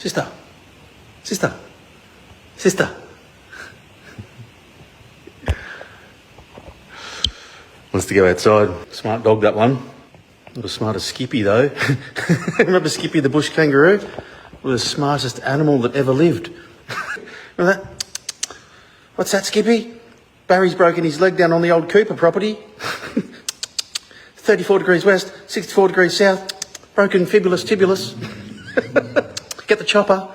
Sister. Sister. Sister. Wants to go outside. Smart dog, that one. Not as smart as Skippy, though. Remember Skippy, the bush kangaroo? Was the smartest animal that ever lived. Remember that? What's that, Skippy? Barry's broken his leg down on the old Cooper property. 34 degrees west, 64 degrees south. Broken fibulus tibulus. Get the chopper.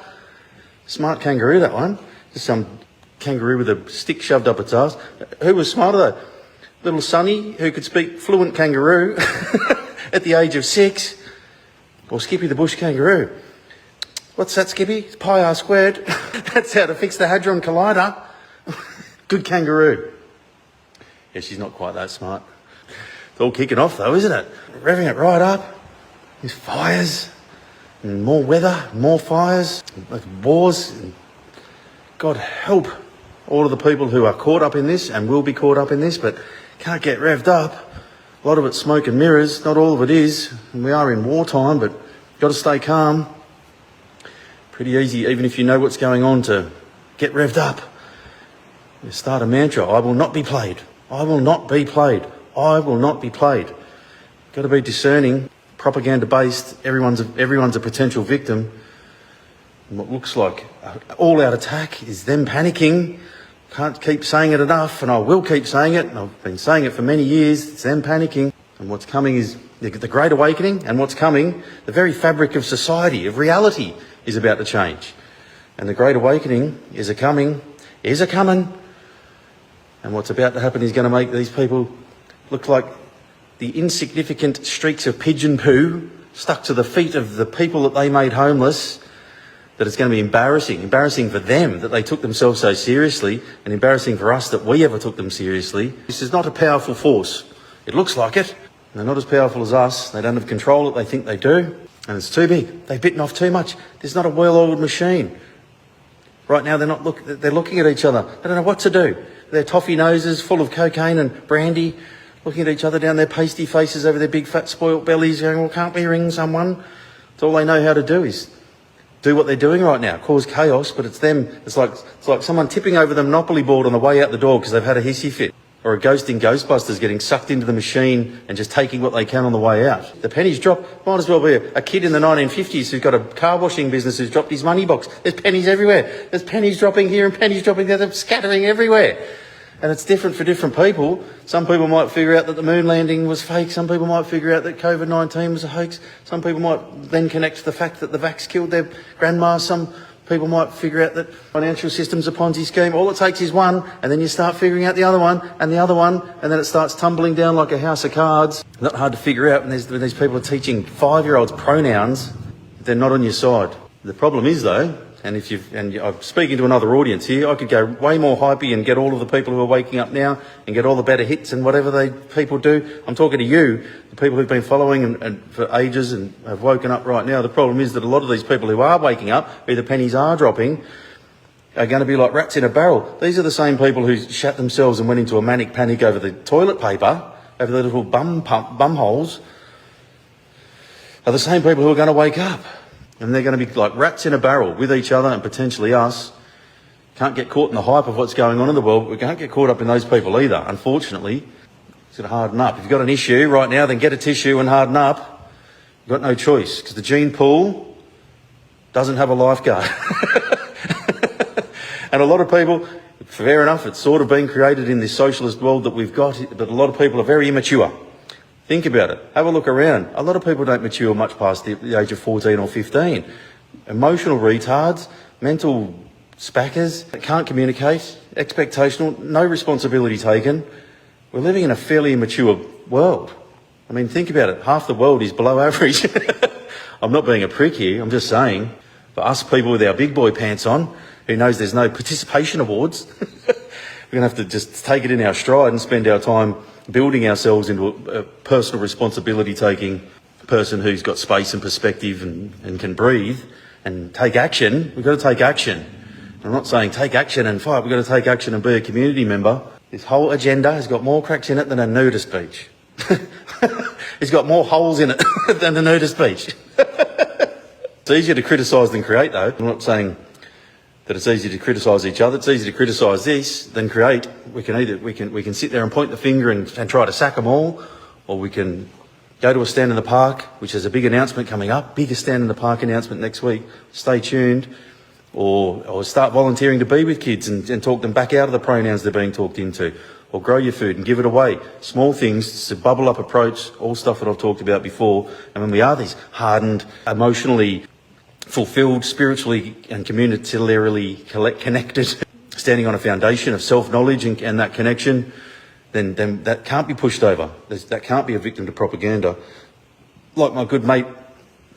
Smart kangaroo, that one. Just some kangaroo with a stick shoved up its arse. Who was smarter, though? Little Sonny, who could speak fluent kangaroo at the age of 6. Or Skippy the bush kangaroo. What's that, Skippy? It's pi r squared. That's how to fix the Hadron Collider. Good kangaroo. Yeah, she's not quite that smart. It's all kicking off, though, isn't it? Revving it right up. There's fires. And more weather, more fires, wars. And God help all of the people who are caught up in this and will be caught up in this, but can't get revved up. A lot of it's smoke and mirrors. Not all of it is. And we are in wartime, but got to stay calm. Pretty easy, even if you know what's going on, to get revved up. You start a mantra. I will not be played. I will not be played. I will not be played. Got to be discerning. Propaganda-based, everyone's a potential victim. And what looks like an all-out attack is them panicking. Can't keep saying it enough, and I will keep saying it, and I've been saying it for many years. It's them panicking. And what's coming is the Great Awakening, and what's coming, the very fabric of society, of reality, is about to change. And the Great Awakening is a-coming. And what's about to happen is going to make these people look like the insignificant streaks of pigeon poo stuck to the feet of the people that they made homeless, that it's going to be embarrassing for them that they took themselves so seriously, and embarrassing for us that we ever took them seriously. This is not a powerful force. It looks like it. They're not as powerful as us. They don't have control that they think they do, and it's too big. They've bitten off too much. There's not a well-oiled machine. Right now they're looking at each other. They don't know what to do. Their toffee noses full of cocaine and brandy, looking at each other down their pasty faces over their big fat spoilt bellies, going, well, can't we ring someone? It's all they know how to do is do what they're doing right now, cause chaos, but it's them. It's like someone tipping over the Monopoly board on the way out the door because they've had a hissy fit. Or a ghost in Ghostbusters getting sucked into the machine and just taking what they can on the way out. The pennies drop. Might as well be a kid in the 1950s who's got a car washing business who's dropped his money box. There's pennies everywhere. There's pennies dropping here and pennies dropping there. They're scattering everywhere. And it's different for different people. Some people might figure out that the moon landing was fake. Some people might figure out that COVID-19 was a hoax. Some people might then connect to the fact that the vax killed their grandma. Some people might figure out that financial system's a Ponzi scheme. All it takes is one, and then you start figuring out the other one, and then it starts tumbling down like a house of cards. Not hard to figure out when these people are teaching 5-year-olds pronouns. They're not on your side. The problem is, though, and I'm speaking to another audience here, I could go way more hypey and get all of the people who are waking up now and get all the better hits and whatever people do. I'm talking to you, the people who've been following and for ages and have woken up right now. The problem is that a lot of these people who are waking up, who the pennies are dropping, are going to be like rats in a barrel. These are the same people who shat themselves and went into a manic panic over the toilet paper, over the little bum holes, are the same people who are going to wake up. And they're going to be like rats in a barrel with each other and potentially us. Can't get caught in the hype of what's going on in the world, but we can't get caught up in those people either, unfortunately. It's got to harden up. If you've got an issue right now, then get a tissue and harden up. You've got no choice, because the gene pool doesn't have a lifeguard. And a lot of people, fair enough, it's sort of been created in this socialist world that we've got, but a lot of people are very immature. Think about it. Have a look around. A lot of people don't mature much past the age of 14 or 15. Emotional retards, mental spackers that can't communicate, expectational, no responsibility taken. We're living in a fairly immature world. I mean, think about it. Half the world is below average. I'm not being a prick here. I'm just saying, for us people with our big boy pants on, who knows there's no participation awards, we're going to have to just take it in our stride and spend our time building ourselves into a personal responsibility-taking person who's got space and perspective and can breathe and take action. We've got to take action. I'm not saying take action and fight. We've got to take action and be a community member. This whole agenda has got more cracks in it than a nudist beach. It's got more holes in it than a nudist beach. easier to criticise than create, though. I'm not saying that it's easy to criticise each other. It's easy to criticise this than create. We can sit there and point the finger and try to sack them all, or we can go to a stand in the park, which has a big announcement coming up, biggest stand in the park announcement next week. Stay tuned. Or start volunteering to be with kids and talk them back out of the pronouns they're being talked into. Or grow your food and give it away. Small things, it's a bubble up approach, all stuff that I've talked about before. And when we are these hardened, emotionally fulfilled, spiritually and communitarily connected, standing on a foundation of self-knowledge and that connection, then that can't be pushed over. That can't be a victim to propaganda. Like my good mate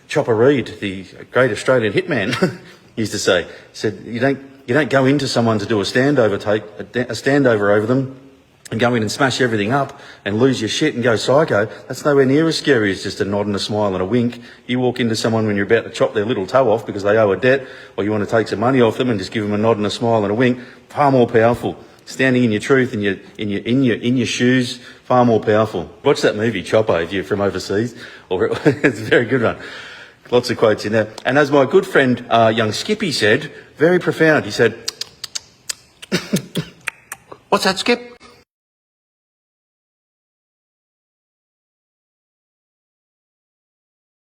Chopper Reid, the great Australian hitman, used to say, he said, you don't go into someone to do a standover over them and go in and smash everything up and lose your shit and go psycho. That's nowhere near as scary as just a nod and a smile and a wink. You walk into someone when you're about to chop their little toe off because they owe a debt, or you want to take some money off them and just give them a nod and a smile and a wink. Far more powerful. Standing in your truth, in your shoes, far more powerful. Watch that movie Chopper if you're from overseas, it's a very good one. Lots of quotes in there. And as my good friend, young Skippy said, very profound, he said, "What's that, Skip?"